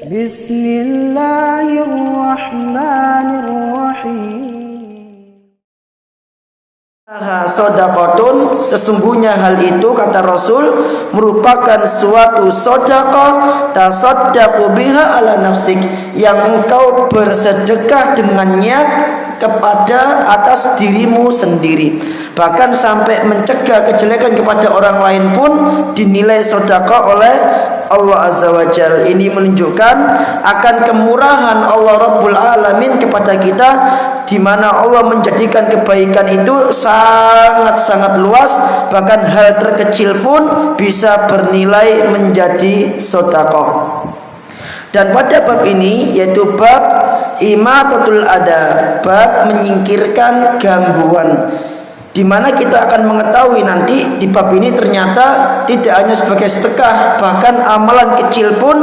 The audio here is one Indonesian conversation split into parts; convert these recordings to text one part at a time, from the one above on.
Bismillahirrahmanirrahim. Sodakotun, sesungguhnya hal itu kata Rasul merupakan suatu sodakoh tasodaku biha ala nafsik, yang engkau bersedekah dengannya kepada atas dirimu sendiri. Bahkan sampai mencegah kejelekan kepada orang lain pun dinilai sodakoh oleh Allah Azza wa Jal. Ini menunjukkan akan kemurahan Allah Rabbul Alamin kepada kita, di mana Allah menjadikan kebaikan itu sangat-sangat luas, bahkan hal terkecil pun bisa bernilai menjadi sedekah. Dan pada bab ini, yaitu bab imatatul adha, bab menyingkirkan gangguan, di mana kita akan mengetahui nanti di bab ini ternyata tidak hanya sebagai sedekah, bahkan amalan kecil pun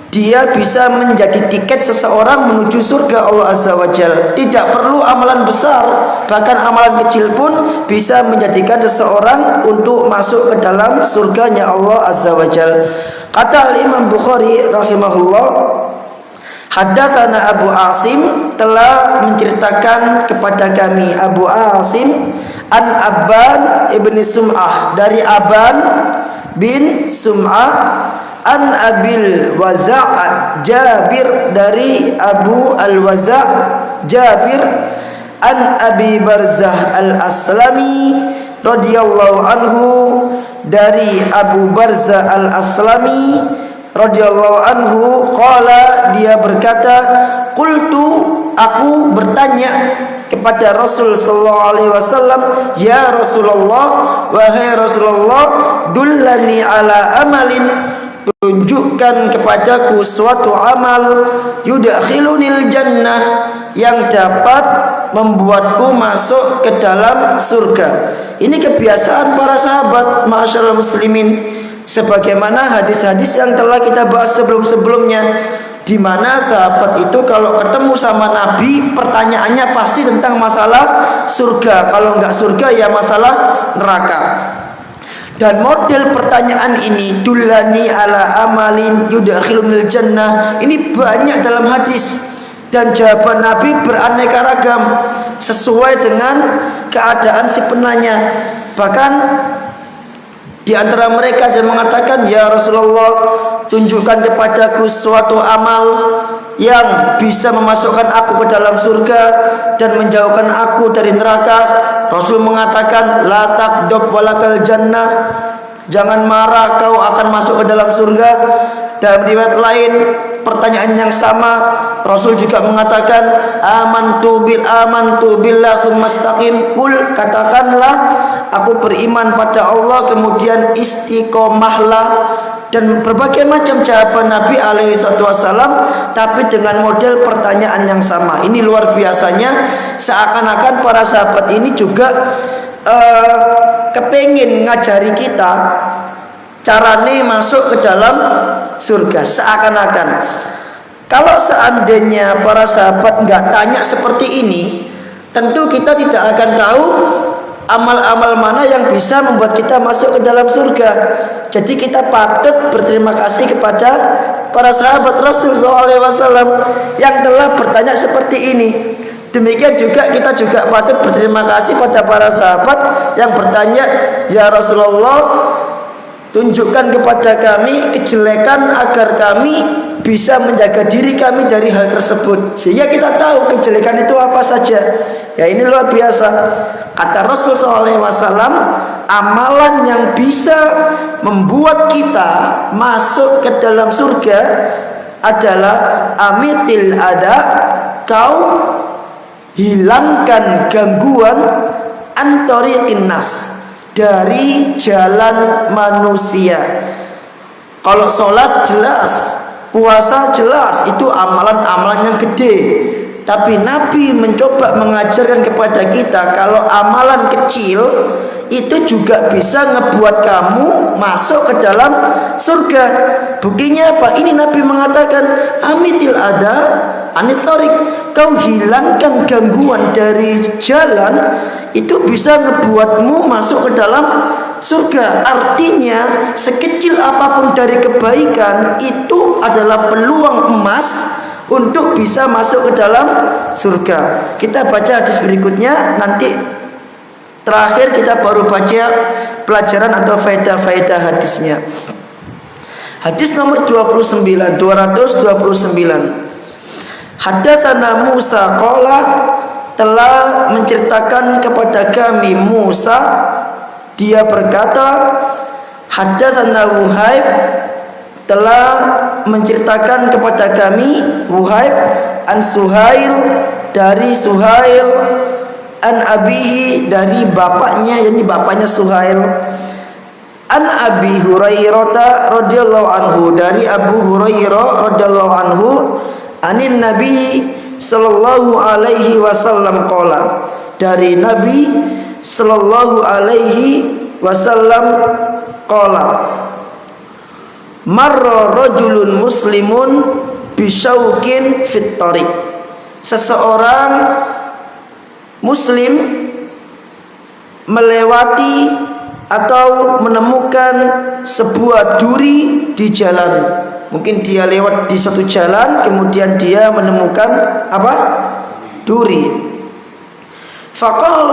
dia bisa menjadi tiket seseorang menuju surga Allah Azza wa Jal. Tidak perlu amalan besar, bahkan amalan kecil pun bisa menjadikan seseorang untuk masuk ke dalam surganya Allah Azza wa Jal. Kata Imam Bukhari rahimahullah, haddatsana Abu Asim, telah menceritakan kepada kami Abu Asim an Abban ibni Sum'ah, dari Abban bin Sum'ah, an Abil Waza' Jabir, dari Abu Al-Waza' Jabir, an Abi Barzah Al-Aslami radhiyallahu anhu, dari Abu Barzah Al-Aslami radhiyallahu anhu, qala, dia berkata, qultu, aku bertanya kepada Rasul sallallahu alaihi wasallam, ya Rasulullah, wahai Rasulullah, dullani ala amalin, tunjukkan kepadaku suatu amal, yudkhilunil jannah, yang dapat membuatku masuk ke dalam surga. Ini kebiasaan para sahabat, ma'asyiral muslimin, sebagaimana hadis-hadis yang telah kita bahas sebelum-sebelumnya, di mana sahabat itu kalau ketemu sama Nabi, pertanyaannya pasti tentang masalah surga. Kalau enggak surga ya masalah neraka. Dan model pertanyaan ini, dullani ala amalin yudkhilunil jannah, ini banyak dalam hadis. Dan jawaban Nabi beraneka ragam sesuai dengan keadaan si penanya. Bahkan di antara mereka yang mengatakan, ya Rasulullah, tunjukkan kepadaku suatu amal yang bisa memasukkan aku ke dalam surga dan menjauhkan aku dari neraka. Rasul mengatakan, la taqdab walakal jannah, jangan marah, kau akan masuk ke dalam surga. Dalam riwayat lain, pertanyaan yang sama, Rasul juga mengatakan, amantu billah tsumma istaqim, qul, katakanlah aku beriman pada Allah, kemudian istiqomahlah. Dan berbagai macam jawaban Nabi alaihi wasallam, tapi dengan model pertanyaan yang sama. Ini luar biasanya, seakan-akan para sahabat ini juga kepengin ngajari kita carane masuk ke dalam surga. Seakan-akan kalau seandainya para sahabat nggak tanya seperti ini, tentu kita tidak akan tahu amal-amal mana yang bisa membuat kita masuk ke dalam surga. Jadi kita patut berterima kasih kepada para sahabat Rasul SAW yang telah bertanya seperti ini. Demikian juga kita juga patut berterima kasih pada para sahabat yang bertanya, ya Rasulullah, tunjukkan kepada kami kejelekan agar kami bisa menjaga diri kami dari hal tersebut, sehingga kita tahu kejelekan itu apa saja. Ya, ini luar biasa. Kata Rasul SAW, amalan yang bisa membuat kita masuk ke dalam surga adalah amitil ada, kau hilangkan gangguan antariqin nas, dari jalan manusia. Kalau sholat jelas, puasa jelas, itu amalan-amalan yang gede. Tapi Nabi mencoba mengajarkan kepada kita kalau amalan kecil itu juga bisa ngebuat kamu masuk ke dalam surga. Buktinya apa? Ini Nabi mengatakan, amitil ada anitorik, kau hilangkan gangguan dari jalan, itu bisa ngebuatmu masuk ke dalam surga. Artinya sekecil apapun dari kebaikan itu adalah peluang emas untuk bisa masuk ke dalam surga. Kita baca hadis berikutnya, nanti terakhir kita baru baca pelajaran atau faedah-faedah hadisnya. Hadis nomor 229. Haddatsana Musa qala, telah menceritakan kepada kami Musa, dia berkata, haddatsana Wuhaib, telah menceritakan kepada kami Wuhaib an Suhail, dari Suhail, an abihi, dari bapaknya, yakni bapaknya Suhail, an Abi Hurairah radhiyallahu anhu, dari Abu Hurairah radhiyallahu anhu, anin Nabi sallallahu alaihi wasallam qala, dari Nabi sallallahu alaihi wasallam qala, marra rajulun muslimun bisyauqin fit tariq, seseorang muslim melewati atau menemukan sebuah duri di jalan. Mungkin dia lewat di suatu jalan, kemudian dia menemukan apa? Duri. Faqal,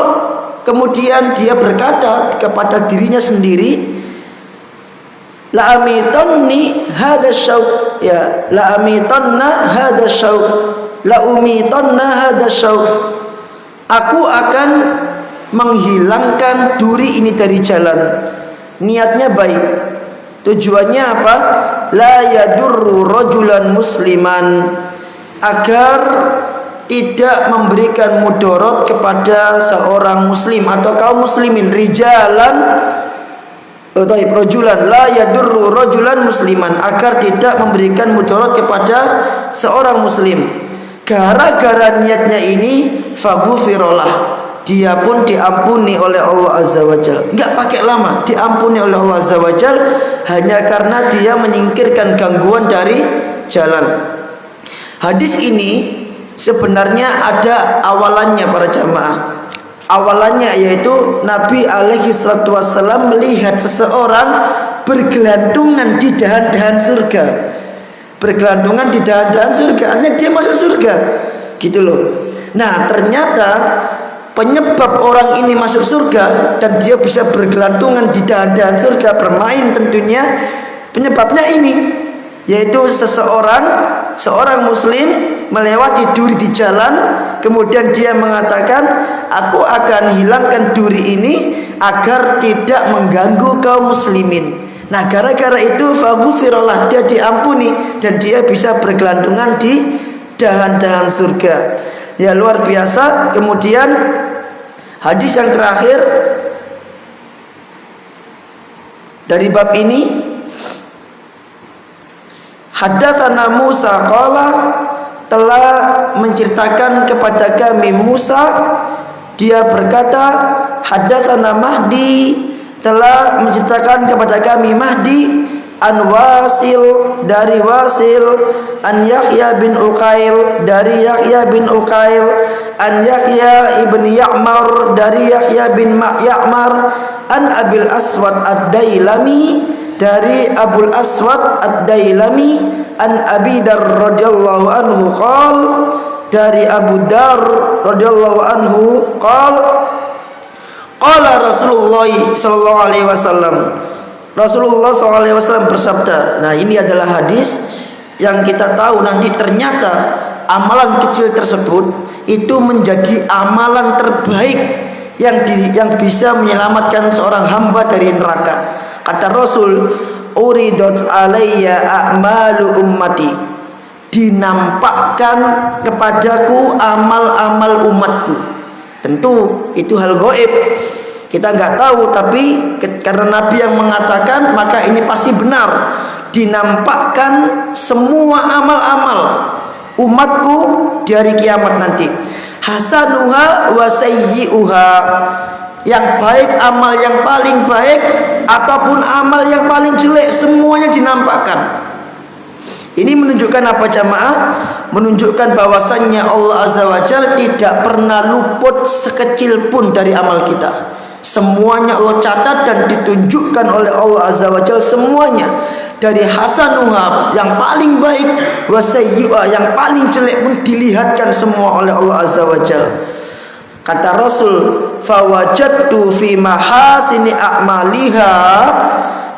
kemudian dia berkata kepada dirinya sendiri, la amitanni hadha syauq, ya, la amitanna hadha syauq, la umitanna hadha syauq, aku akan menghilangkan duri ini dari jalan. Niatnya baik, tujuannya apa? La yadurru rajulan musliman, agar tidak memberikan mudarat kepada seorang muslim atau kaum muslimin. Rijalan rajulan, la yadurru rajulan musliman, agar tidak memberikan mudarat kepada seorang muslim. Gara-gara niatnya ini, faghfirallah, dia pun diampuni oleh Allah Azza wa Jal. Enggak pakai lama, diampuni oleh Allah Azza wa Jal, hanya karena dia menyingkirkan gangguan dari jalan. Hadis ini sebenarnya ada awalannya para jamaah. Awalannya yaitu Nabi alaihi salatu wassalam melihat seseorang bergelantungan di dahan-dahan surga. Bergelantungan di dahan-dahan surga, artinya dia masuk surga, gitu loh. Nah, ternyata penyebab orang ini masuk surga dan dia bisa bergelantungan di dahan-dahan surga, bermain tentunya, penyebabnya ini, yaitu seorang muslim melewati duri di jalan, kemudian dia mengatakan, aku akan hilangkan duri ini agar tidak mengganggu kaum muslimin. Nah, gara-gara itu faghfirallah, dia diampuni dan dia bisa bergelantungan di dahan-dahan surga. Ya, luar biasa. Kemudian hadis yang terakhir dari bab ini, haddatsana Musa qala, telah menceritakan kepada kami Musa, dia berkata, haddatsana Mahdi, telah menceritakan kepada kami Mahdi, an Wasil, dari Wasil, an Yahya bin Uqail, dari Yahya bin Uqail, an Yahya ibn Ya'mar, dari Yahya bin Ya'mar, an Abil Aswad ad-Dailami, dari Abul Aswad ad-Dailami, an Abi Dar radhiyallahu anhu qal, dari Abu Dar radhiyallahu anhu qal, qala Rasulullah sallallahu alaihi wasallam, Rasulullah SAW bersabda. Nah, ini adalah hadis yang kita tahu nanti ternyata amalan kecil tersebut itu menjadi amalan terbaik yang bisa menyelamatkan seorang hamba dari neraka. Kata Rasul, uridat alayya a'malu ummati, dinampakkan kepadaku amal-amal umatku. Tentu itu hal gaib, kita nggak tahu, tapi karena Nabi yang mengatakan, maka ini pasti benar. Dinampakkan semua amal-amal umatku di hari kiamat nanti. Hasanuha wa sayyi'uha, yang baik, amal yang paling baik ataupun amal yang paling jelek, semuanya dinampakkan. Ini menunjukkan apa jamaah? Menunjukkan bahwasannya Allah Azza wa Jalla tidak pernah luput sekecil pun dari amal kita. Semuanya Allah catat dan ditunjukkan oleh Allah Azza wa Jalla semuanya. Dari hasanuha yang paling baik, wasayyi'ah yang paling jelek pun dilihatkan semua oleh Allah Azza wa Jalla. Kata Rasul, fawajadtu fi mahasini a'maliha,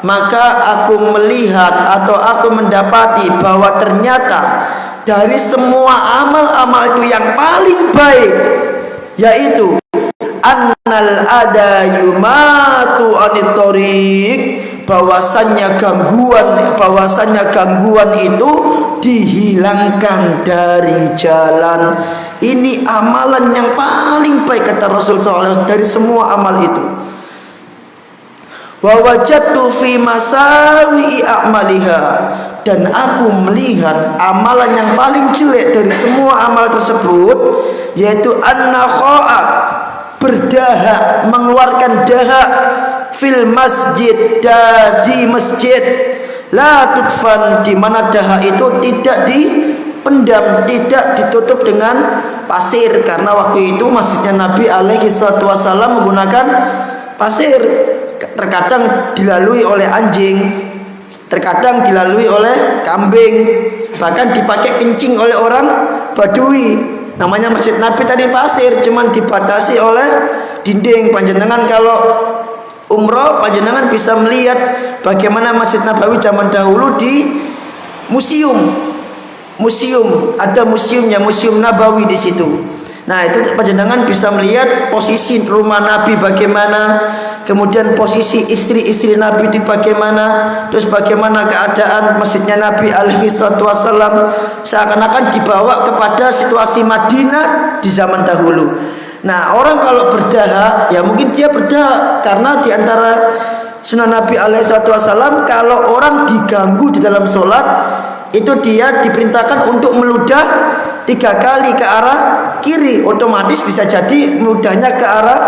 maka aku melihat atau aku mendapati bahwa ternyata dari semua amal-amal itu yang paling baik yaitu annal ada yumatu anitorik, bahwasannya gangguan itu dihilangkan dari jalan. Ini amalan yang paling baik kata Rasul SAW dari semua amal itu. Wa wajadtu fi masawi'i a'maliha, dan aku melihat amalan yang paling jelek dari semua amal tersebut yaitu an-nakha'a, berdahak, mengeluarkan dahak, fil masjid, di masjid, la tudfan, di mana dahak itu tidak dipendam, tidak ditutup dengan pasir, karena waktu itu masjidnya Nabi alaihi wasallam menggunakan pasir. Terkadang dilalui oleh anjing, terkadang dilalui oleh kambing, bahkan dipakai kencing oleh orang Badui. Namanya masjid Nabi tadi pasir, cuman dibatasi oleh dinding. Panjenengan kalau umroh, panjenengan bisa melihat bagaimana Masjid Nabawi zaman dahulu di museum. Ada museumnya, Museum Nabawi di situ. Nah, itu panjenengan bisa melihat posisi rumah Nabi bagaimana, kemudian posisi istri-istri Nabi itu bagaimana, terus bagaimana keadaan masjidnya Nabi alaihi wasallam, seakan-akan dibawa kepada situasi Madinah di zaman dahulu. Nah, orang kalau berdahak, ya mungkin dia berdahak karena di antara sunnah Nabi alaihi wasallam, kalau orang diganggu di dalam sholat, itu dia diperintahkan untuk meludah 3 kali ke arah kiri. Otomatis bisa jadi meludahnya ke arah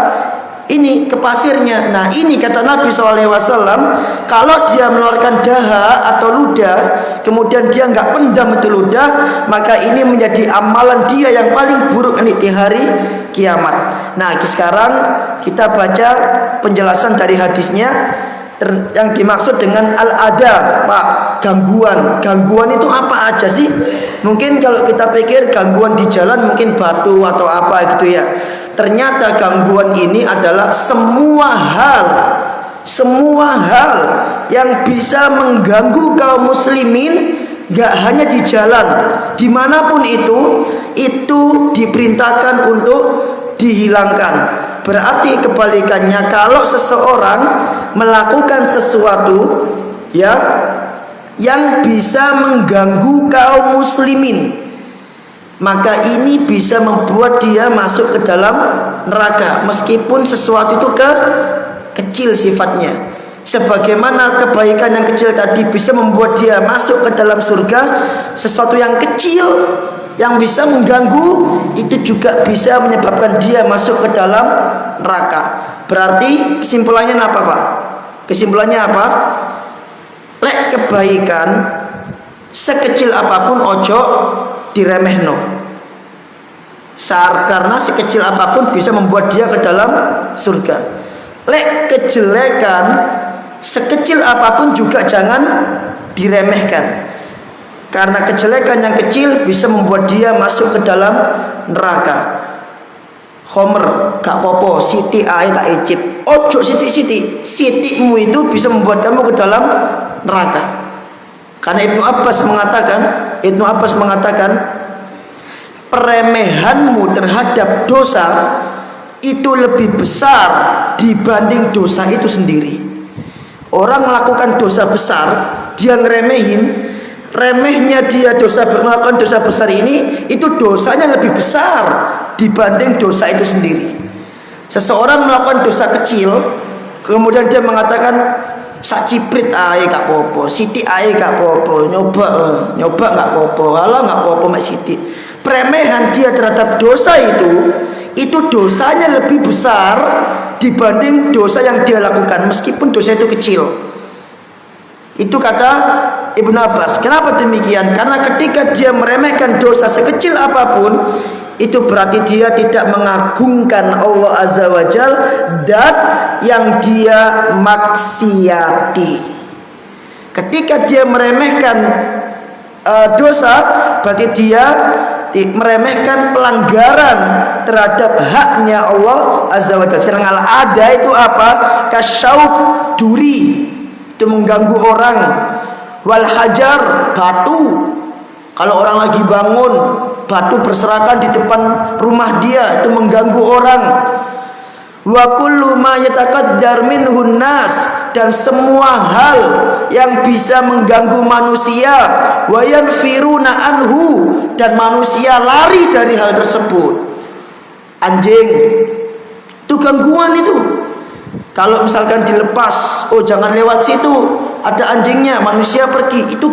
ini, ke pasirnya. Nah, ini kata Nabi SAW, kalau dia mengeluarkan dahak atau ludah, kemudian dia nggak pendam itu ludah, maka ini menjadi amalan dia yang paling buruk nanti di hari kiamat. Nah, sekarang kita baca penjelasan dari hadisnya. Yang dimaksud dengan al-ada, Pak, gangguan itu apa aja sih? Mungkin kalau kita pikir gangguan di jalan mungkin batu atau apa gitu ya. Ternyata gangguan ini adalah semua hal yang bisa mengganggu kaum muslimin, gak hanya di jalan, dimanapun itu diperintahkan untuk dihilangkan. Berarti kebalikannya, kalau seseorang melakukan sesuatu ya yang bisa mengganggu kaum muslimin, maka ini bisa membuat dia masuk ke dalam neraka, meskipun sesuatu itu kecil sifatnya. Sebagaimana kebaikan yang kecil tadi bisa membuat dia masuk ke dalam surga, sesuatu yang kecil yang bisa mengganggu itu juga bisa menyebabkan dia masuk ke dalam neraka. Berarti kesimpulannya apa, Pak? Kesimpulannya apa? Lek kebaikan sekecil apapun ojo diremehno. Karena sekecil apapun bisa membuat dia ke dalam surga. Lek kejelekan sekecil apapun juga jangan diremehkan, karena kejelekan yang kecil bisa membuat dia masuk ke dalam neraka. Khomer gak popo, siti ae tak icip. Ojo sitikmu itu bisa membuat kamu ke dalam neraka. Karena Ibnu Abbas mengatakan peremehanmu terhadap dosa itu lebih besar dibanding dosa itu sendiri. Orang melakukan dosa besar, dia ngeremehin, remehnya dia melakukan dosa besar ini, itu dosanya lebih besar dibanding dosa itu sendiri. Seseorang melakukan dosa kecil, kemudian dia mengatakan saciprit ae gak popo, siti ae gak popo, nyoba gak popo, halah gak popo mek siti. Peremehan dia terhadap dosa itu dosanya lebih besar dibanding dosa yang dia lakukan, meskipun dosa itu kecil. Itu kata Ibnu Abbas. Kenapa demikian? Karena ketika dia meremehkan dosa sekecil apapun, itu berarti dia tidak mengagungkan Allah Azza wa Jal dan yang dia maksiati. Ketika dia meremehkan dosa, berarti dia meremehkan pelanggaran terhadap haknya Allah Azza wa Jalla. Sekarang al-ada itu apa? Kasyauk, duri, itu mengganggu orang. Wal hajar, batu. Kalau orang lagi bangun, batu berserakan di depan rumah dia, itu mengganggu orang. Wa kullu ma yataqaddar minhun nas, dan semua hal yang bisa mengganggu manusia, wa yanfiruna anhu, dan manusia lari dari hal tersebut. Anjing itu gangguan itu. Kalau misalkan dilepas, oh jangan lewat situ, ada anjingnya, manusia pergi, itu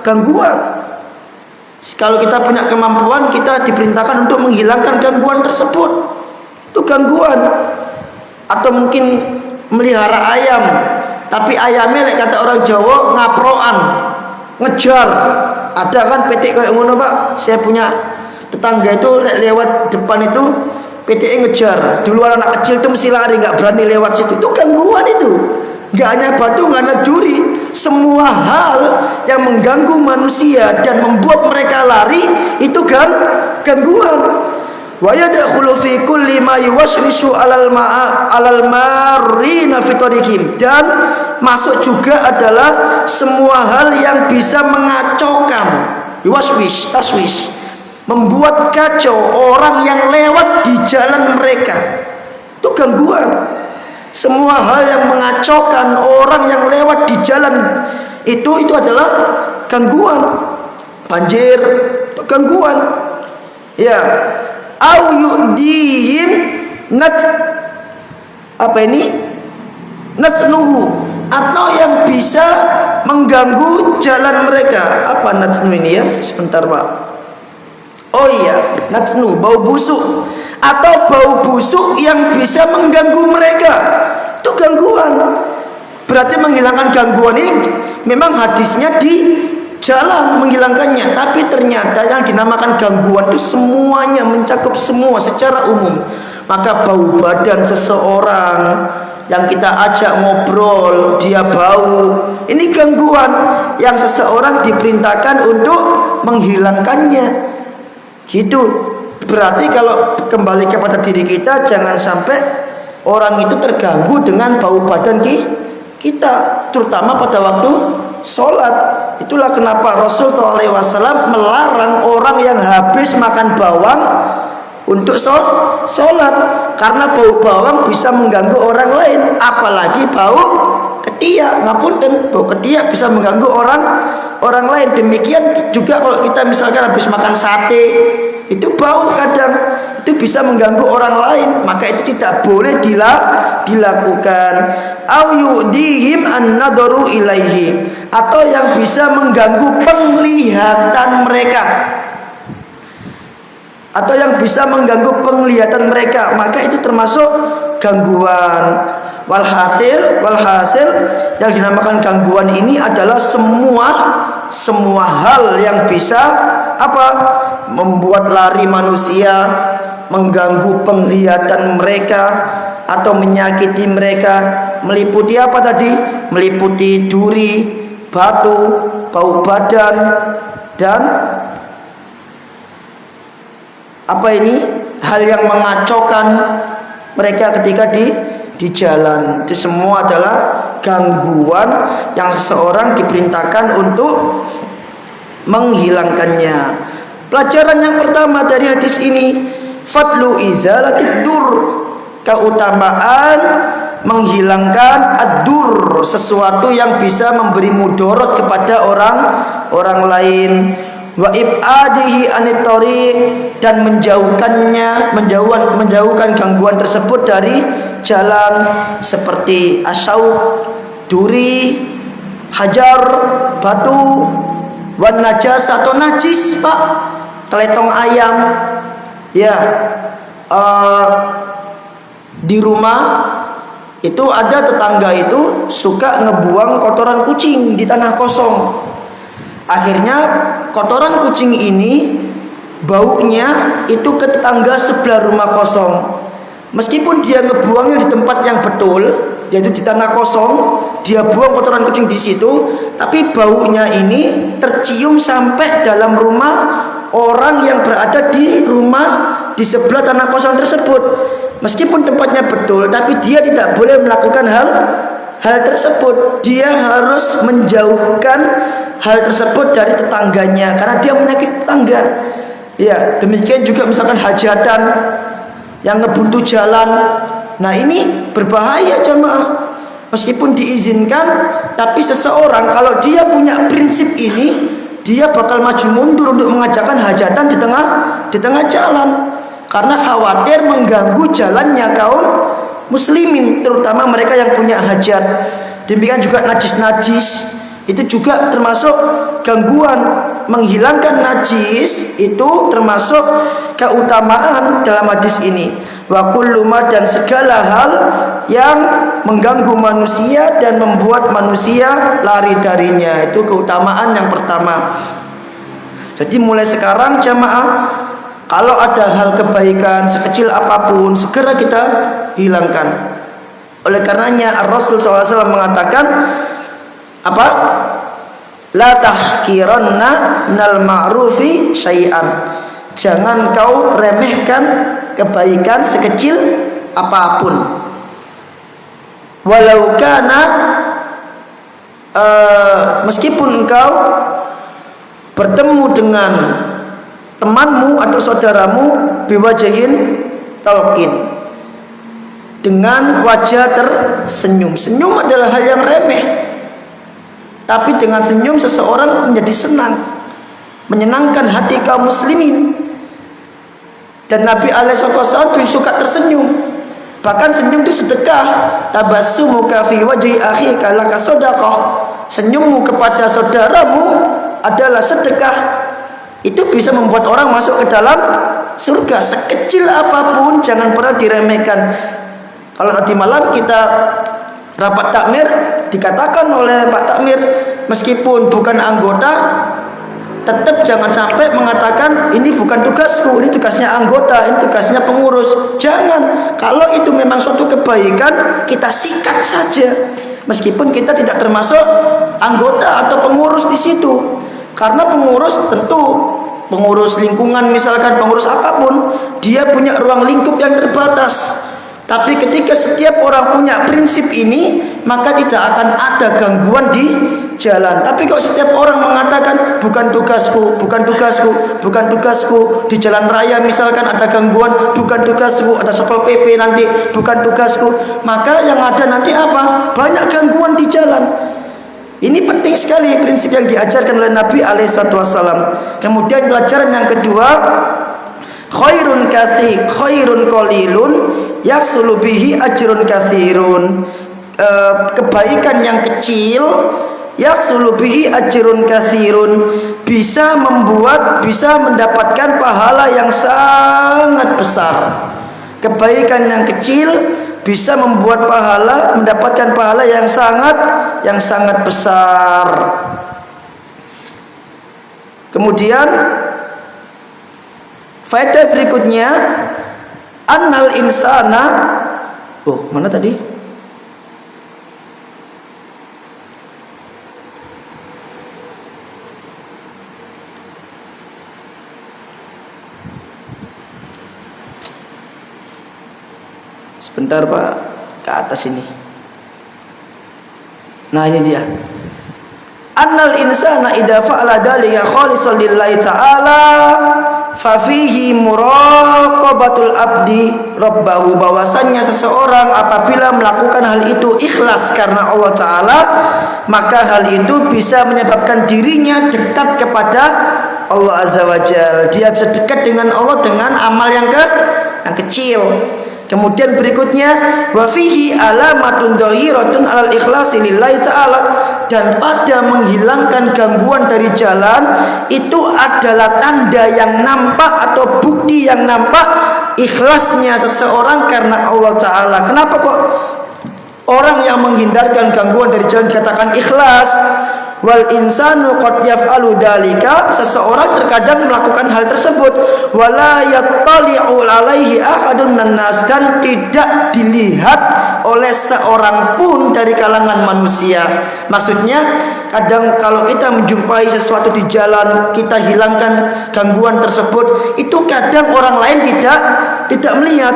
gangguan. Kalau kita punya kemampuan, kita diperintahkan untuk menghilangkan gangguan tersebut. Itu gangguan. Atau mungkin melihara ayam, tapi ayamnya kata orang Jawa ngaproan, ngejar. Ada kan PT kayak ngono Pak. Saya punya tetangga itu lewat depan itu PT ngejar. Dulu anak kecil itu mesti lari, nggak berani lewat situ. Itu gangguan itu. Nggak hanya batu, nggak hanya duri. Semua hal yang mengganggu manusia dan membuat mereka lari itu gangguan. Wa yadkhulu fi kulli ma yuwaswisu alal marina fi tariqihim, dan masuk juga adalah semua hal yang bisa mengacaukan, yuwaswis, taswis, membuat kacau orang yang lewat di jalan mereka. Itu gangguan. Semua hal yang mengacaukan orang yang lewat di jalan itu adalah gangguan. Banjir itu gangguan. Ya. Au yu'dihim natnuhu, atau yang bisa mengganggu jalan mereka. Apa natnu ini ya? Sebentar Pak. Oh iya, natnu, bau busuk, atau bau busuk yang bisa mengganggu mereka. Itu gangguan. Berarti menghilangkan gangguan ini memang hadisnya di jalan menghilangkannya, tapi ternyata yang dinamakan gangguan itu semuanya, mencakup semua secara umum. Maka bau badan seseorang yang kita ajak ngobrol, dia bau, ini gangguan yang seseorang diperintahkan untuk menghilangkannya. Gitu. Berarti kalau kembali kepada diri kita, jangan sampai orang itu terganggu dengan bau badan kita, terutama pada waktu sholat. Itulah kenapa Rasul SAW melarang orang yang habis makan bawang untuk sholat, karena bau bawang bisa mengganggu orang lain, apalagi bau ketiak. Ngapunten, bau ketiak bisa mengganggu orang lain. Demikian juga kalau kita misalkan habis makan sate, itu bau kadang, itu bisa mengganggu orang lain, maka itu tidak boleh dilakukan. Au yu'dihim an-nadaru ilaihi, atau yang bisa mengganggu penglihatan mereka, atau yang bisa mengganggu penglihatan mereka, maka itu termasuk gangguan. Walhasil yang dinamakan gangguan ini adalah semua hal yang bisa membuat lari manusia, mengganggu penglihatan mereka, atau menyakiti mereka. Meliputi apa tadi? Meliputi duri, batu, bau badan, dan hal yang mengacaukan mereka ketika di jalan. Itu semua adalah gangguan yang seseorang diperintahkan untuk menghilangkannya. Pelajaran yang pertama dari hadis ini, fadlu izalatid dur, keutamaan menghilangkan ad-dur, sesuatu yang bisa memberi mudarat kepada orang lain. Wa ibadihi anit thariq, dan menjauhkan gangguan tersebut dari jalan, seperti asyauq, duri, hajar, batu, wan najas, atau najis Pak, teletong ayam. Ya, di rumah itu ada tetangga itu suka ngebuang kotoran kucing di tanah kosong. Akhirnya kotoran kucing ini baunya itu ke tetangga sebelah rumah kosong. Meskipun dia ngebuangnya di tempat yang betul, yaitu di tanah kosong, dia buang kotoran kucing di situ, tapi baunya ini tercium sampai dalam rumah orang yang berada di rumah di sebelah tanah kosong tersebut. Meskipun tempatnya betul, tapi dia tidak boleh melakukan hal tersebut. Dia harus menjauhkan hal tersebut dari tetangganya karena dia menyakiti tetangga. Ya, demikian juga misalkan hajatan yang ngebuntu jalan. Nah, ini berbahaya jemaah. Meskipun diizinkan, tapi seseorang kalau dia punya prinsip ini, dia bakal maju mundur untuk mengajakkan hajatan di tengah jalan karena khawatir mengganggu jalannya kaum muslimin, terutama mereka yang punya hajat. Demikian juga najis-najis, itu juga termasuk gangguan. Menghilangkan najis itu termasuk keutamaan dalam hadis ini. Wa kullu ma, dan segala hal yang mengganggu manusia dan membuat manusia lari darinya, itu keutamaan yang pertama. Jadi mulai sekarang jamaah, kalau ada hal kebaikan sekecil apapun segera kita hilangkan. Oleh karenanya Rasul SAW mengatakan apa? La tahqiranna minal ma'rufi syai'an. Jangan kau remehkan kebaikan sekecil apapun. Walau kana meskipun engkau bertemu dengan temanmu atau saudaramu biwajahin talqin, dengan wajah tersenyum. Senyum adalah hal yang remeh, tapi dengan senyum seseorang menjadi senang, menyenangkan hati kaum muslimin. Dan Nabi SAW suka tersenyum. Bahkan senyum itu sedekah. Tabassumuka fi wajhi akhika laka shadaqah. Senyummu kepada saudaramu adalah sedekah. Itu bisa membuat orang masuk ke dalam surga. Sekecil apapun jangan pernah diremehkan. Kalau tadi malam kita rapat takmir, dikatakan oleh Pak Takmir, meskipun bukan anggota, tetap jangan sampai mengatakan ini bukan tugasku, ini tugasnya anggota, ini tugasnya pengurus. Jangan. Kalau itu memang suatu kebaikan, kita sikat saja, meskipun kita tidak termasuk anggota atau pengurus di situ. Karena pengurus tentu, pengurus lingkungan misalkan, pengurus apapun, dia punya ruang lingkup yang terbatas. Tapi ketika setiap orang punya prinsip ini, maka tidak akan ada gangguan di jalan. Tapi kalau setiap orang mengatakan bukan tugasku, bukan tugasku, bukan tugasku, di jalan raya misalkan ada gangguan, bukan tugasku, ada Satpol PP nanti, bukan tugasku, maka yang ada nanti apa? Banyak gangguan di jalan. Ini penting sekali prinsip yang diajarkan oleh Nabi SAW. Kemudian pelajaran yang kedua, khairun qalilun yaksulu bihi ajrun katsirun. Kebaikan yang kecil, yaksulu bihi ajrun katsirun, bisa mendapatkan pahala yang sangat besar. Kebaikan yang kecil bisa mendapatkan pahala yang sangat besar. Kemudian faedah berikutnya, annal insana, mana tadi? Sebentar Pak, ke atas ini. Nah ini dia. Annal insana idza fa'ala dzalika khalisan lillahi ta'ala fa fihi muraqabatul abdi rabbahu, bahwasannya seseorang apabila melakukan hal itu ikhlas karena Allah Ta'ala, maka hal itu bisa menyebabkan dirinya dekat kepada Allah Azza wa Jalla. Dia bisa dekat dengan Allah dengan amal yang kecil. Kemudian berikutnya, wa fihi alamatun dhahiratun alal ikhlasi lillahi ta'ala, dan pada menghilangkan gangguan dari jalan itu adalah tanda yang nampak atau bukti yang nampak ikhlasnya seseorang karena Allah Ta'ala. Kenapa kok orang yang menghindarkan gangguan dari jalan dikatakan ikhlas? wal insanu qad yaf'alu dalika, seseorang terkadang melakukan hal tersebut, wala yattali'u alaihi ahadun nas, dan tidak dilihat oleh seorang pun dari kalangan manusia. Maksudnya kadang kalau kita menjumpai sesuatu di jalan, kita hilangkan gangguan tersebut, itu kadang orang lain tidak melihat.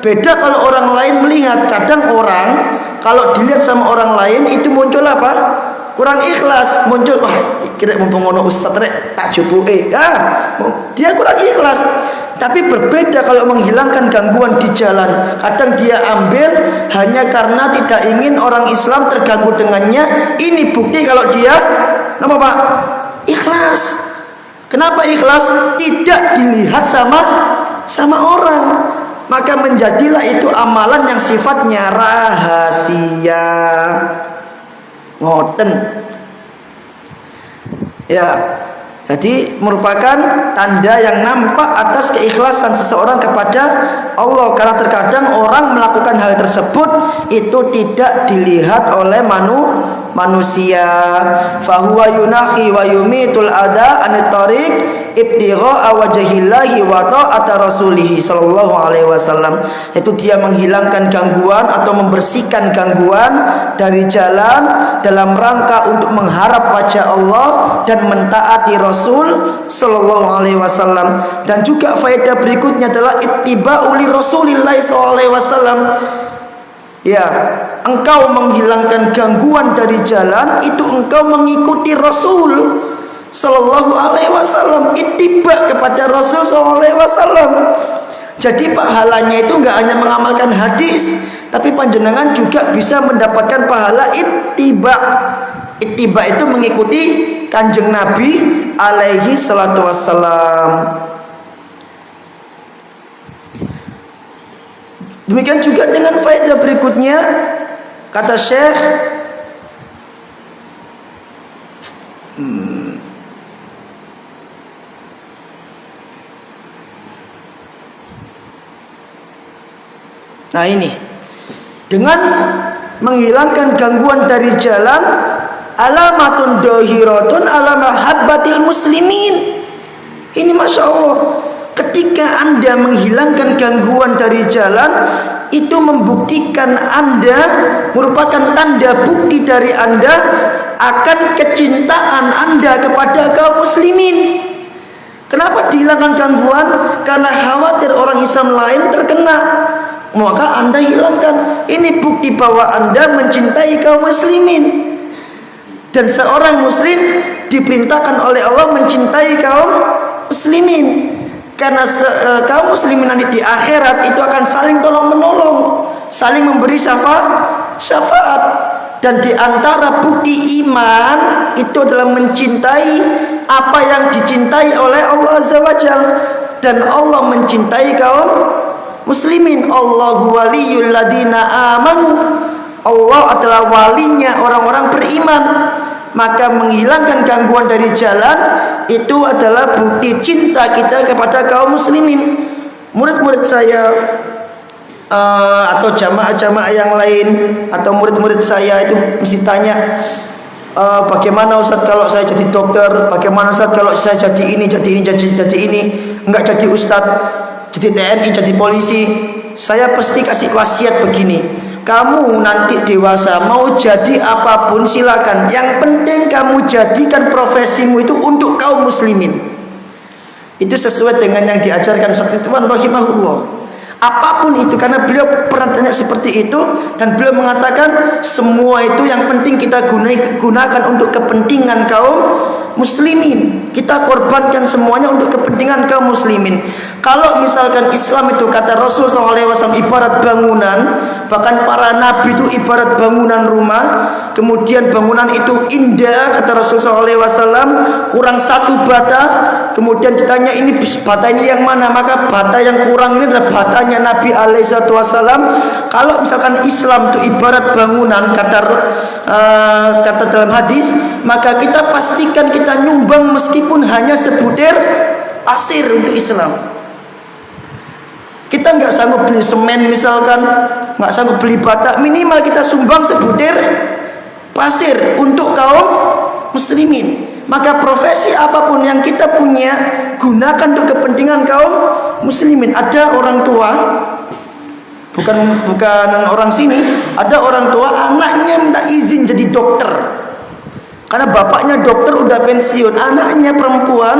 Beda kalau orang lain melihat. Kadang orang kalau dilihat sama orang lain itu muncul apa? Kurang ikhlas, muncul wah kira mumpung ono ustaz rek tak jopoke. Dia kurang ikhlas. Tapi berbeda kalau menghilangkan gangguan di jalan. Kadang dia ambil hanya karena tidak ingin orang Islam terganggu dengannya. Ini bukti kalau dia apa Pak? Ikhlas. Kenapa ikhlas? Tidak dilihat sama orang. Maka menjadilah itu amalan yang sifatnya rahasia. Ngoten. Ya. Jadi merupakan tanda yang nampak atas keikhlasan seseorang kepada Allah. Karena terkadang orang melakukan hal tersebut itu tidak dilihat oleh manusia. Fahuwa yunahi wa yumitul ada anit tariq ibtigha'a wajhillahi wa ta'ata rasulih sallallahu alaihi wasallam. Itu dia menghilangkan gangguan atau membersihkan gangguan dari jalan dalam rangka untuk mengharap wajah Allah dan mentaati Rasul sallallahu alaihi wasallam. Dan juga faedah berikutnya adalah ittiba'u li Rasulillah sallallahu alaihi wasallam. Ya, engkau menghilangkan gangguan dari jalan, itu engkau mengikuti Rasul sallallahu alaihi wasallam, ittiba kepada Rasul sallallahu alaihi wasallam. Jadi pahalanya itu enggak hanya mengamalkan hadis, tapi panjenengan juga bisa mendapatkan pahala ittiba. Ittiba itu mengikuti Kanjeng Nabi alaihi salatu wassalam. Demikian juga dengan faedah berikutnya, kata Syekh, nah ini, dengan menghilangkan gangguan dari jalan, alamatun dohiratun ala mahabbatil muslimin. Ini Masya Allah, ketika Anda menghilangkan gangguan dari jalan, itu membuktikan Anda, merupakan tanda bukti dari Anda akan kecintaan Anda kepada kaum muslimin. Kenapa dihilangkan gangguan? Karena khawatir orang Islam lain terkena, maka Anda hilangkan. Ini bukti bahwa Anda mencintai kaum muslimin. Dan seorang muslim diperintahkan oleh Allah mencintai kaum muslimin. Karena kaum muslimin nanti di akhirat itu akan saling tolong menolong, saling memberi syafaat. Dan di antara bukti iman itu adalah mencintai apa yang dicintai oleh Allah Azza wa Jalla. Dan Allah mencintai kaum muslimin. Allahu waliyul ladina amanu. Allah adalah walinya orang-orang beriman. Maka menghilangkan gangguan dari jalan itu adalah bukti cinta kita kepada kaum muslimin. Murid-murid saya atau jamaah-jamaah yang lain atau murid-murid saya itu mesti tanya, bagaimana Ustaz kalau saya jadi dokter, bagaimana Ustaz kalau saya jadi ini, enggak jadi Ustaz, jadi TNI, jadi polisi. Saya pasti kasih wasiat begini, kamu nanti dewasa mau jadi apapun silakan, yang penting kamu jadikan profesimu itu untuk kaum muslimin. Itu sesuai dengan yang diajarkan Ustaz Ridwan rahimahullah. Apapun itu, karena beliau pernah tanya seperti itu, dan beliau mengatakan semua itu yang penting kita gunakan untuk kepentingan kaum muslimin. Kita korbankan semuanya untuk kepentingan kaum muslimin. Kalau misalkan Islam itu, kata Rasul SAW, ibarat bangunan, bahkan para nabi itu ibarat bangunan rumah, kemudian bangunan itu indah, kata Rasul SAW, kurang satu bata, kemudian ditanya ini bata ini yang mana, maka bata yang kurang ini adalah batanya Nabi SAW. Kalau misalkan Islam itu ibarat bangunan, kata dalam hadis, maka kita pastikan kita nyumbang meskipun hanya sebutir pasir untuk Islam. Kita nggak sanggup beli semen misalkan, nggak sanggup beli bata, minimal kita sumbang sebutir pasir untuk kaum muslimin. Maka profesi apapun yang kita punya, gunakan untuk kepentingan kaum muslimin. Ada orang tua, bukan orang sini, ada orang tua anaknya minta izin jadi dokter. Karena bapaknya dokter udah pensiun, anaknya perempuan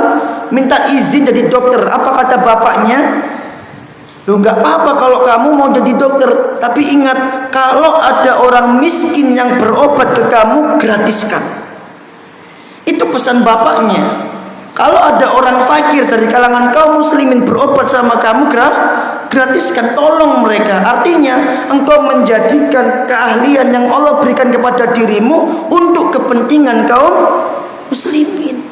minta izin jadi dokter. Apa kata bapaknya? Loh, nggak apa-apa kalau kamu mau jadi dokter, tapi ingat kalau ada orang miskin yang berobat ke kamu, gratiskan. Itu pesan bapaknya. Kalau ada orang fakir dari kalangan kaum muslimin berobat sama kamu, gratiskan, tolong mereka. Artinya engkau menjadikan keahlian yang Allah berikan kepada dirimu untuk kepentingan kaum muslimin.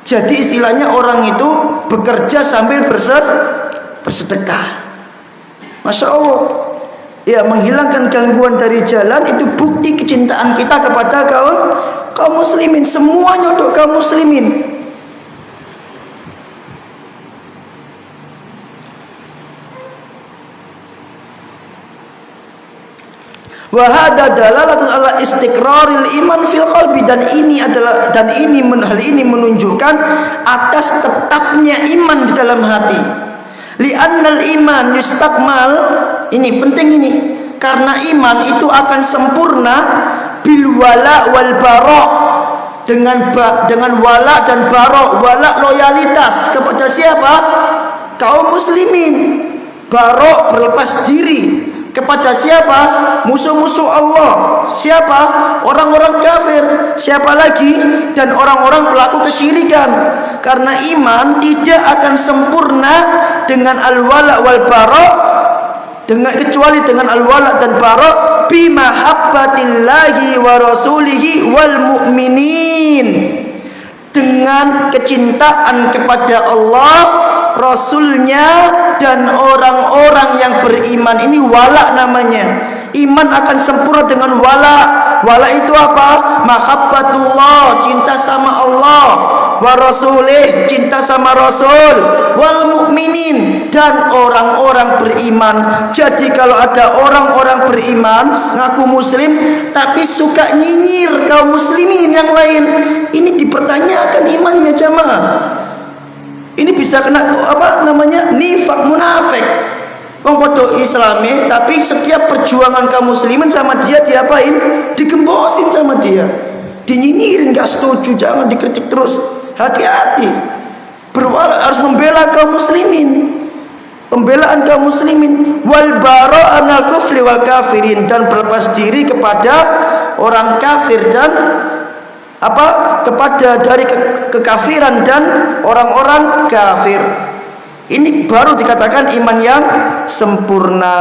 Jadi istilahnya orang itu bekerja sambil bersedekah. Masya Allah. Ya, menghilangkan gangguan dari jalan itu bukti kecintaan kita kepada kaum muslimin. Semuanya untuk kaum muslimin. Wa hadza dalalatun ala istiqraril iman fil qalbi, dan hal ini menunjukkan atas tetapnya iman di dalam hati. Li'annal iman yustakmal, ini penting ini, karena iman itu akan sempurna bil wala wal bara, dengan wala dan bara. Wala loyalitas kepada siapa? Kaum muslimin. Bara berlepas diri kepada siapa? Musuh-musuh Allah. Siapa? Orang-orang kafir. Siapa lagi? Dan orang-orang pelaku kesyirikan. Karena iman tidak akan sempurna dengan al-wala wal bara, kecuali dengan al-wala dan bara bi mahabbatillahi wa rasulihi wal mu'minin, dengan kecintaan kepada Allah, Rasulnya, dan orang-orang yang beriman. Ini wala namanya. Iman akan sempurna dengan wala. Wala itu apa? Mahabbatullah, cinta sama Allah, wa rasulih, cinta sama Rasul, wal mu'minin, dan orang-orang beriman. Jadi kalau ada orang-orang beriman ngaku muslim tapi suka nyinyir kaum muslimin yang lain, ini dipertanyakan imannya, jamaah. Ini bisa kena nifak, munafik. Wong podo Islami tapi setiap perjuangan kaum muslimin sama dia diapain? Digembosin sama dia, dinyinyirin, gak setuju, jangan dikritik terus. Hati-hati, harus membela kaum muslimin. Pembelaan kaum muslimin, wal bara'an al kufri wal kafirin, dan berlepas diri kepada orang kafir dan kepada dari kekafiran dan orang-orang kafir. Ini baru dikatakan iman yang sempurna.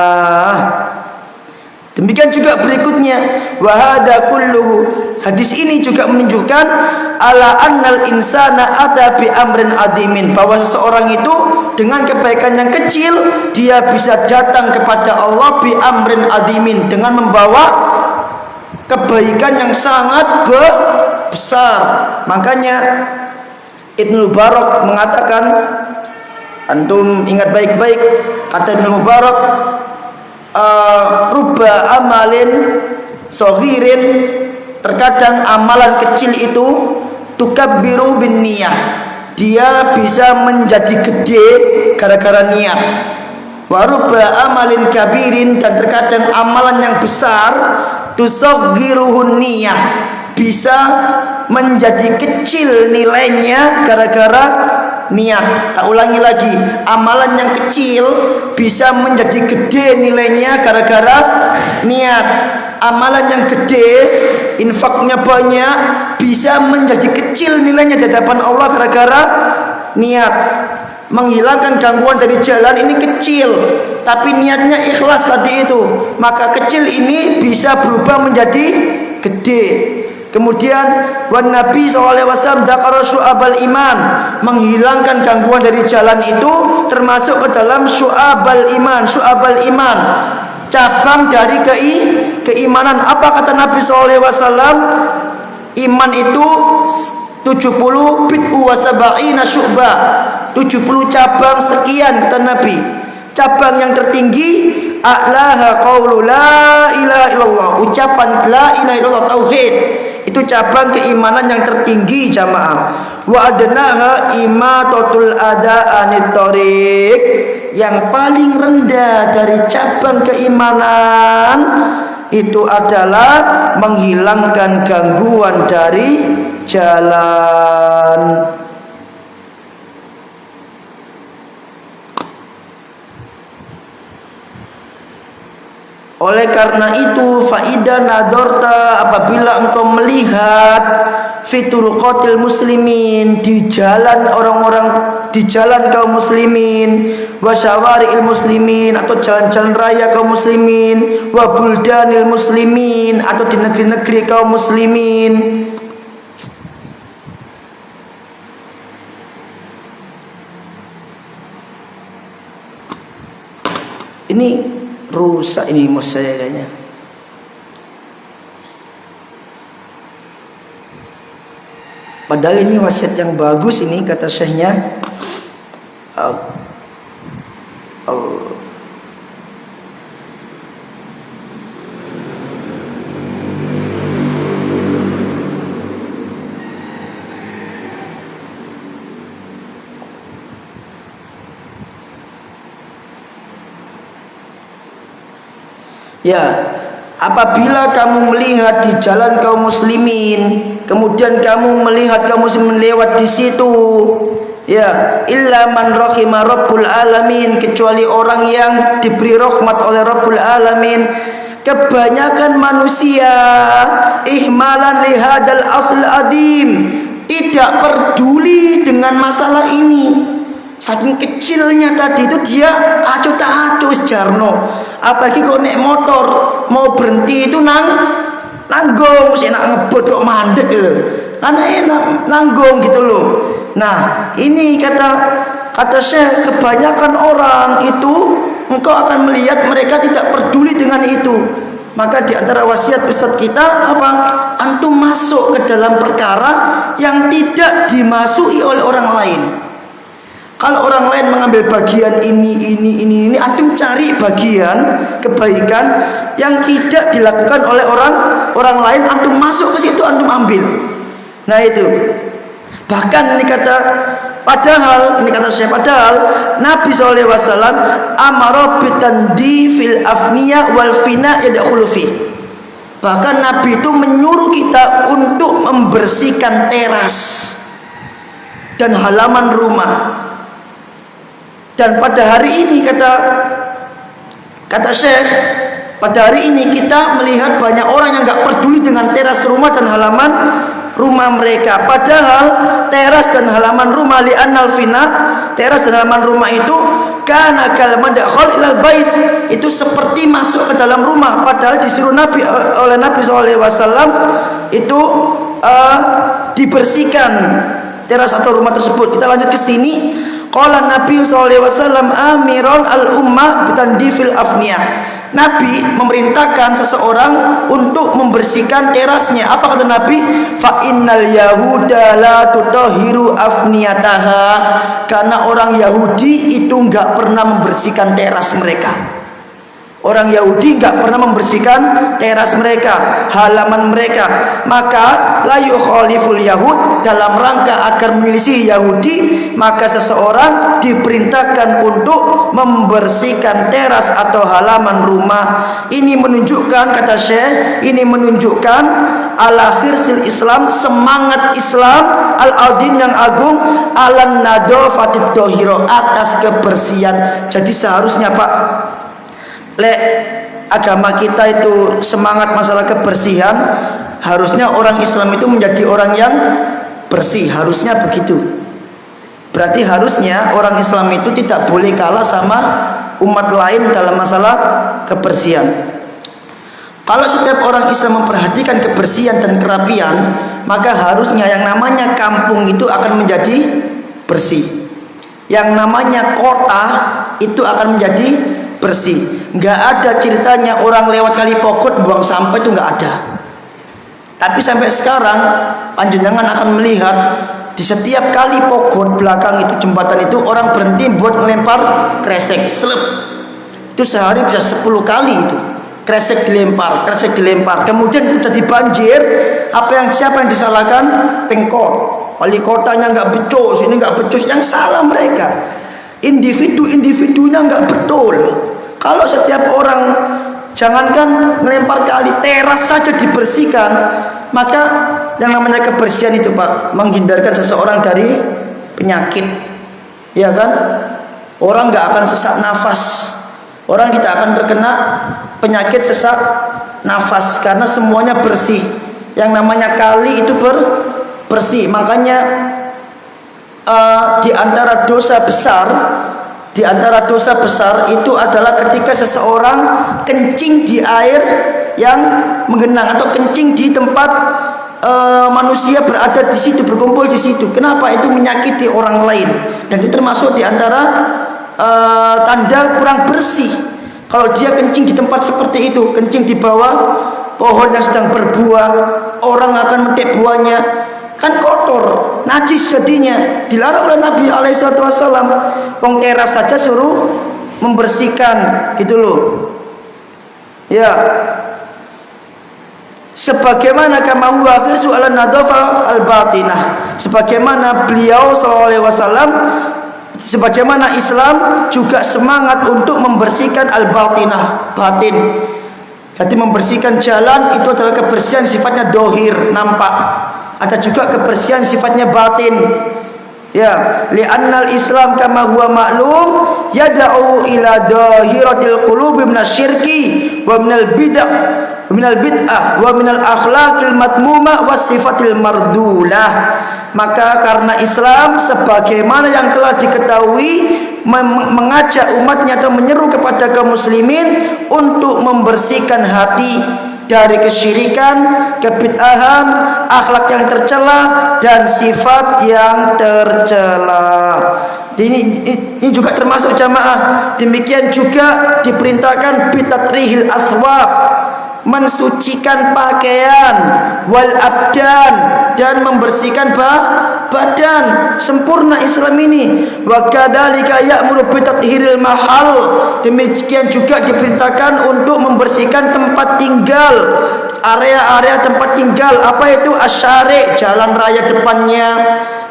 Demikian juga berikutnya, wa hadza kulluhu, hadis ini juga menunjukkan ala annal insana ata bi amrin adimin, bahwa seseorang itu dengan kebaikan yang kecil dia bisa datang kepada Allah bi amrin adimin, dengan membawa kebaikan yang sangat besar. Makanya Ibnu Mubarak mengatakan, antum ingat baik-baik kata Ibnu Mubarak, rubba amalin soghirin, terkadang amalan kecil itu tukabbiru bin niyah, dia bisa menjadi gede gara-gara niat. Wa rubba amalin kabirin, dan terkadang amalan yang besar tusaghiruhun niyah, bisa menjadi kecil nilainya gara-gara niat. Tak ulangi lagi, amalan yang kecil bisa menjadi gede nilainya gara-gara niat. Amalan yang gede, infaknya banyak, bisa menjadi kecil nilainya di hadapan Allah gara-gara niat. Menghilangkan gangguan dari jalan ini kecil, tapi niatnya ikhlas tadi itu, maka kecil ini bisa berubah menjadi gede. Kemudian wan Nabi SAW dzakara syu'abal iman, menghilangkan gangguan dari jalan itu termasuk ke dalam syu'abal iman. Syu'abal iman, cabang dari keimanan. Apa kata Nabi SAW? Iman itu 70 bid'u wa sab'ina syu'bah, 70 cabang sekian kata Nabi. Cabang yang tertinggi a'laha qaulu la ilaha illallah, ucapan la ilaha illallah, tauhid. Itu cabang keimanan yang tertinggi jamaah. Wa adnaha imatatul ada anit thoriq. Yang paling rendah dari cabang keimanan itu adalah menghilangkan gangguan dari jalan. Oleh karena itu, faida nadorta, apabila engkau melihat fituruqatil muslimin, di jalan orang-orang, di jalan kaum muslimin, wasyawari'il muslimin, atau jalan-jalan raya kaum muslimin, wa buldanil muslimin, atau di negeri-negeri kaum muslimin. Ini rusak ini mus saya kayaknya. Padahal ini wasiat yang bagus ini, kata syekhnya. Ya, apabila kamu melihat di jalan kaum muslimin, kemudian kamu melihat kaum muslimin lewat di situ, ya, illa man rahima rabbul alamin, kecuali orang yang diberi rahmat oleh Rabbul alamin. Kebanyakan manusia ihmalan lihadal asl adim, tidak peduli dengan masalah ini. Saking kecilnya tadi itu dia acuh tak acuh jarno. Apalagi kok naik motor mau berhenti itu nanggung, mesti enak ngebut kok mandek gitu. Karena enak nanggung gitu loh. Nah, ini kata Syekh, kebanyakan orang itu engkau akan melihat mereka tidak peduli dengan itu. Maka di antara wasiat Ustadz kita apa? Antum masuk ke dalam perkara yang tidak dimasuki oleh orang lain. Kalau orang lain mengambil bagian ini, antum cari bagian kebaikan yang tidak dilakukan oleh orang lain, antum masuk ke situ, antum ambil. Nah itu. Bahkan ini kata saya, padahal Nabi SAW amara bitandi fil afniya wal fina yadkhulu fi. Bahkan Nabi itu menyuruh kita untuk membersihkan teras dan halaman rumah. Dan pada hari ini kata Syekh, pada hari ini kita melihat banyak orang yang gak peduli dengan teras rumah dan halaman rumah mereka. Padahal teras dan halaman rumah li'annal fina, teras dan halaman rumah itu kana kal madkhal ilal bait, itu seperti masuk ke dalam rumah. Padahal disuruh oleh Nabi SAW itu dibersihkan teras atau rumah tersebut. Kita lanjut ke sini. Qala Nabi SAW amiron al-ummah bitandifil afniyah. Nabi memerintahkan seseorang untuk membersihkan terasnya. Apa kata Nabi? Fa innal yahuda la tutahhiru afniyataha. Karena orang Yahudi itu enggak pernah membersihkan teras mereka. Orang Yahudi enggak pernah membersihkan teras mereka, halaman mereka. Maka la yukhaliful yahud, dalam rangka agar menyelisih Yahudi, maka seseorang diperintahkan untuk membersihkan teras atau halaman rumah. Ini menunjukkan, kata Syekh, ini menunjukkan ala khirsil Islam, semangat Islam al-adin yang agung, alan nadofatid dohiro, atas kebersihan. Jadi seharusnya Pak, agama kita itu semangat masalah kebersihan, harusnya orang Islam itu menjadi orang yang bersih, harusnya begitu. Berarti harusnya orang Islam itu tidak boleh kalah sama umat lain dalam masalah kebersihan. Kalau setiap orang Islam memperhatikan kebersihan dan kerapian, maka harusnya yang namanya kampung itu akan menjadi bersih. Yang namanya kota itu akan menjadi bersih. Nggak ada ceritanya orang lewat kali pokot buang sampah, itu nggak ada. Tapi sampai sekarang panjenengan akan melihat di setiap kali pokot belakang itu, jembatan itu, orang berhenti buat melempar kresek, selep. Itu sehari bisa 10 kali itu. kresek dilempar, kemudian terjadi banjir. Siapa yang disalahkan? Pemkot, wali kotanya nggak becus, ini nggak becus, yang salah mereka. Individunya nggak betul. Kalau setiap orang, jangankan melempar kali, teras saja dibersihkan, maka yang namanya kebersihan itu Pak, menghindarkan seseorang dari penyakit, ya kan? Orang nggak akan sesak nafas. Orang tidak akan terkena penyakit sesak nafas karena semuanya bersih. Yang namanya kali itu bersih. Makanya di antara dosa besar itu adalah ketika seseorang kencing di air yang menggenang atau kencing di tempat manusia berada di situ, berkumpul di situ. Kenapa? Itu menyakiti orang lain dan itu termasuk di antara tanda kurang bersih. Kalau dia kencing di tempat seperti itu, kencing di bawah pohon yang sedang berbuah, orang akan metik buahnya, kan kotor, najis jadinya. Dilarang oleh Nabi SAW. Wong teras saja suruh membersihkan, gitu loh. Ya. Sebagaimana kama huwa hirsu ala nadhafa al-batinah. Sebagaimana beliau SAW, sebagaimana Islam juga semangat untuk membersihkan al-batinah, batin. Jadi membersihkan jalan itu adalah kebersihan sifatnya dohir, nampak. Ada juga kebersihan sifatnya batin. Ya, li'annal Islam kama huwa ma'lum yad'u ila dahiratil qulubi minasyirki wa minal bid'ah wa minal akhlaqil madmumah was sifatil mardulah. Maka karena Islam sebagaimana yang telah diketahui mengajak umatnya atau menyeru kepada kaum muslimin untuk membersihkan hati dari kesyirikan, kebid'ahan, akhlak yang tercela dan sifat yang tercela. Ini juga termasuk jamaah. Demikian juga diperintahkan bitatrihil aswab, mensucikan pakaian, wal abdan, dan membersihkan badan. Sempurna Islam ini. Wa kadzalika ya'muru bitathhiril mahal. Demikian juga diperintahkan untuk membersihkan tempat tinggal, area-area tempat tinggal. Apa itu? Asyari', jalan raya depannya.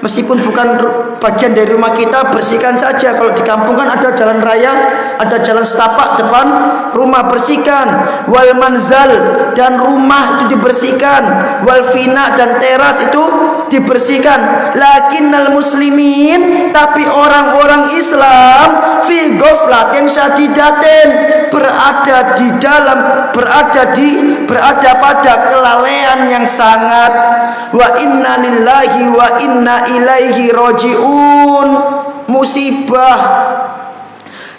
Meskipun bukan bagian dari rumah kita, bersihkan saja. Kalau di kampung kan ada jalan raya, ada jalan setapak depan rumah, bersihkan. Wal manzal, dan rumah itu dibersihkan. Wal fina, dan teras itu dibersihkan. Lakinnal muslimin, tapi orang-orang Islam fi ghaflatin syadidatin, berada pada kelalaian yang sangat. Wa inna lillahi wa inna ilaihi rajiun. Musibah,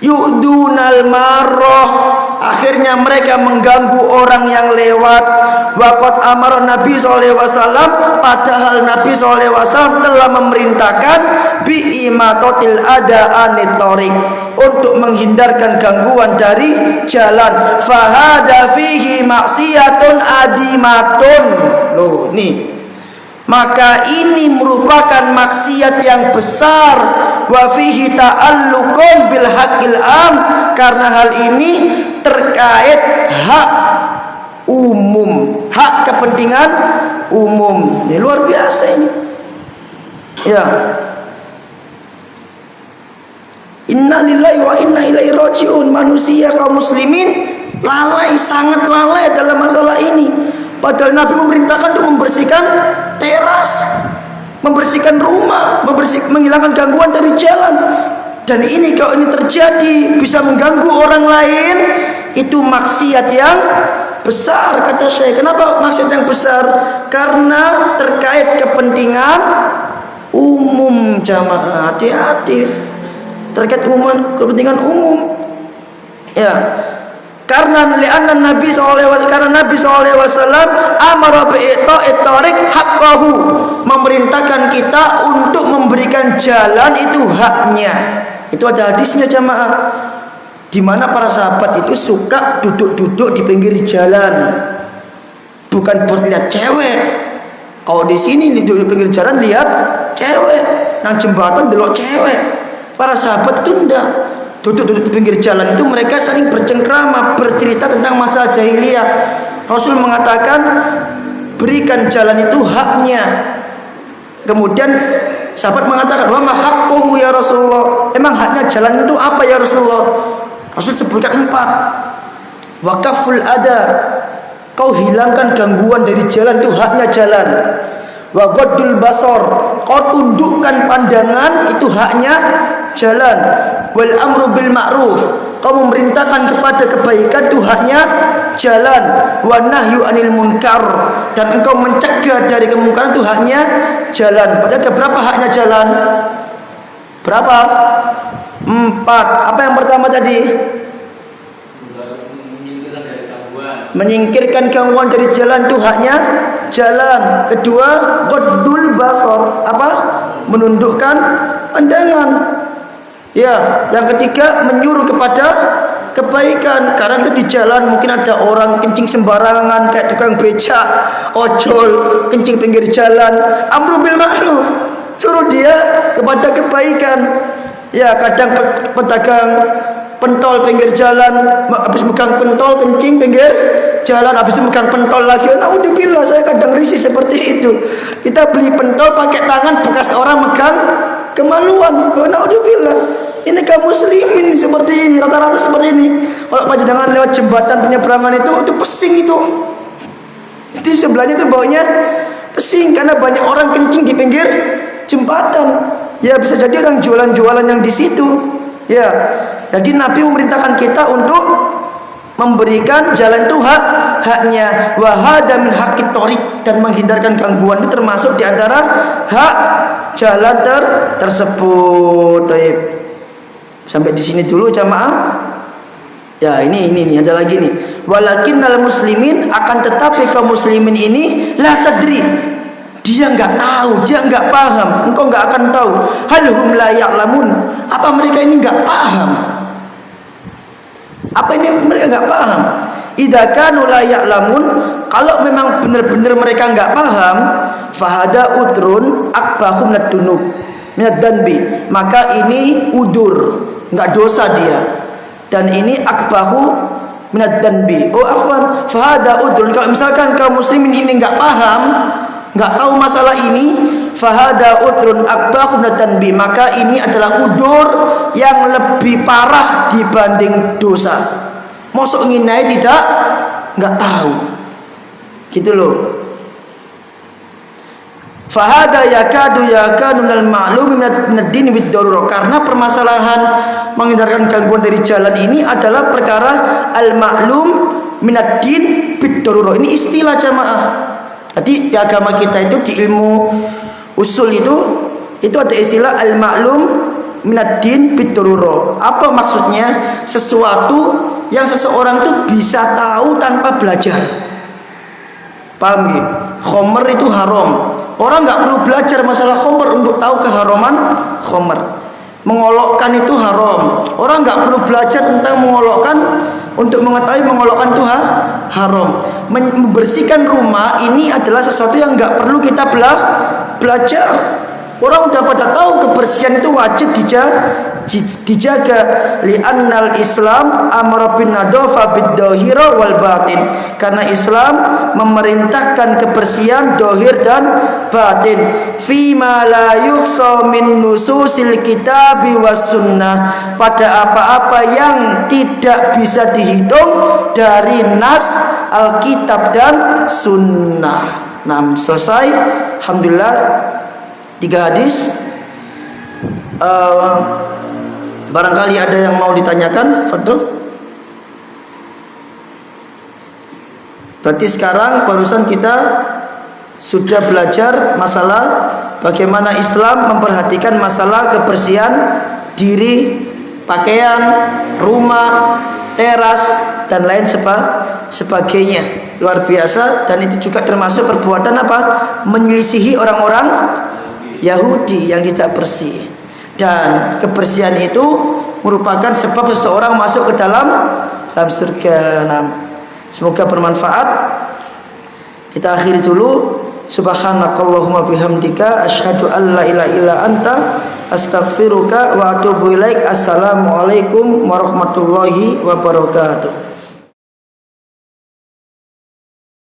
yu'dunal marrah, akhirnya mereka mengganggu orang yang lewat. Waqad amara Nabi SAW, padahal Nabi SAW telah memerintahkan bi'imatotil ada anit thoriq, untuk menghindarkan gangguan dari jalan. Fahada fihi maksiyatun adimatun. Loh, nih, maka ini merupakan maksiat yang besar. Wa fihi ta'alluqun bil haqqil am, karena hal ini terkait hak umum, hak kepentingan umum. Ini luar biasa ini. Ya. Inna lillahi wa inna ilaihi rajiun. Manusia kaum muslimin lalai, sangat lalai dalam masalah ini. Padahal Nabi memerintahkan untuk membersihkan teras, membersihkan rumah, menghilangkan gangguan dari jalan. Dan ini kalau ini terjadi bisa mengganggu orang lain, itu maksiat yang besar, kata saya. Kenapa maksiat yang besar? Karena terkait kepentingan umum, jamaah. Hati-hati, terkait kepentingan umum. Ya. Karena Nabi SAW amara bi'ita'it thariq haqqahu, memerintahkan kita untuk memberikan jalan itu haknya. Itu ada hadisnya, jamaah, di mana para sahabat itu suka duduk-duduk di pinggir jalan, bukan buat lihat cewek. Kalau di sini duduk di pinggir jalan lihat cewek, nang jembatan delok cewek. Para sahabat itu enggak. duduk-duduk di pinggir jalan itu mereka saling bercengkrama, bercerita tentang masa jahiliyah. Rasul mengatakan, berikan jalan itu haknya. Kemudian sahabat mengatakan, wa ma haqquhu ya Rasulullah, emang haknya jalan itu apa ya Rasulullah? Rasul sebutkan 4. Wakaful ada, kau hilangkan gangguan dari jalan, itu haknya jalan. Wa ghaddul basar, kau tundukkan pandangan, itu haknya jalan. Wal amru bil ma'ruf, kau memerintahkan kepada kebaikan, itu haknya jalan. Wa nahyu anil munkar, dan engkau mencegah dari kemungkaran, itu haknya jalan. Berarti ada berapa haknya jalan? Berapa? 4. Apa yang pertama tadi? Menyingkirkan gangguan dari jalan, itu haknya jalan. Kedua, ghaddul basar, apa? Menundukkan pandangan. Ya, yang ketiga menyuruh kepada kebaikan. Karena di jalan mungkin ada orang kencing sembarangan, kayak tukang becak, ojol, kencing pinggir jalan. Amru bil ma'ruf, suruh dia kepada kebaikan. Ya, kadang pedagang pentol pinggir jalan, habis megang pentol kencing pinggir jalan, habis itu megang pentol lagi. Naudzubillah, saya kadang risih seperti itu. Kita beli pentol pakai tangan bekas orang megang, kemaluan. Naudzubillah. Ini kaum muslimin seperti ini, rata-rata seperti ini. Kalau panjenengan lewat jembatan penyeberangan itu pesing itu. Itu sebelahnya itu baunya pesing karena banyak orang kencing di pinggir jembatan. Ya, bisa jadi orang jualan-jualan yang di situ. Ya. Jadi Nabi memerintahkan kita untuk memberikan jalan itu haknya. Wa hada min haqqit thoriq, dan menghindarkan gangguan itu termasuk di antara hak jalan tersebut. Baik. Sampai di sini dulu jamaah. Ya, ini ada lagi nih. Walakinnal muslimin, akan tetapi kaum muslimin ini la tadri, dia enggak tahu, dia enggak paham. Engkau enggak akan tahu. Halhum la ya'lamun, apa mereka ini enggak paham? Apa ini mereka enggak paham? Idza kanu la ya'lamun, kalau memang benar-benar mereka enggak paham, fahada udrun akbahum nadunub minad danbi, maka ini udur, enggak dosa dia. Dan ini akbahu minad danbi. Oh afwan, fahada udrun, kalau misalkan kaum muslimin ini enggak paham, enggak tahu masalah ini, fahada udrun akbahu minad danbi, maka ini adalah udur yang lebih parah dibanding dosa. Mosok nginai tidak enggak tahu. Gitu loh. Fahada yakadu minal ma'lumi minad din bid darurah, karena permasalahan menghindarkan gangguan dari jalan ini adalah perkara al-ma'lum minad din bid darurah. Ini istilah jamaah. Jadi di agama kita itu, di ilmu usul itu ada istilah al-ma'lum minad din bid darurah. Apa maksudnya? Sesuatu yang seseorang itu bisa tahu tanpa belajar. Paham gitu? Khomer itu haram. Orang nggak perlu belajar masalah khomer untuk tahu keharaman khomer. Mengolokkan itu haram. Orang nggak perlu belajar tentang mengolokkan untuk mengetahui mengolokkan itu haram. Membersihkan rumah ini adalah sesuatu yang nggak perlu kita belajar. Orang udah pada tahu kebersihan itu wajib dijaga. Li'annal Islam amara bin nadhafa bid dhahira wal batin, karena Islam memerintahkan kebersihan dohir dan batin. Fima la yuhsa min nususil kitabi was sunnah, pada apa-apa yang tidak bisa dihitung dari nas Alkitab dan sunnah. Nah, selesai. Alhamdulillah, 3 hadis. Barangkali ada yang mau ditanyakan, fadhol. Berarti sekarang barusan kita sudah belajar masalah bagaimana Islam memperhatikan masalah kebersihan diri, pakaian, rumah, teras, dan lain sebagainya. Luar biasa. Dan itu juga termasuk perbuatan apa? Menyelisihi orang-orang Yahudi yang tidak bersih. Dan kebersihan itu merupakan sebab seseorang masuk ke dalam surga. Semoga bermanfaat. Kita akhiri dulu. Subhanakallahumma bihamdika asyhadu an la ilaha illa anta Astaghfiruka wa atubu ilaik. Assalamualaikum warahmatullahi wabarakatuh.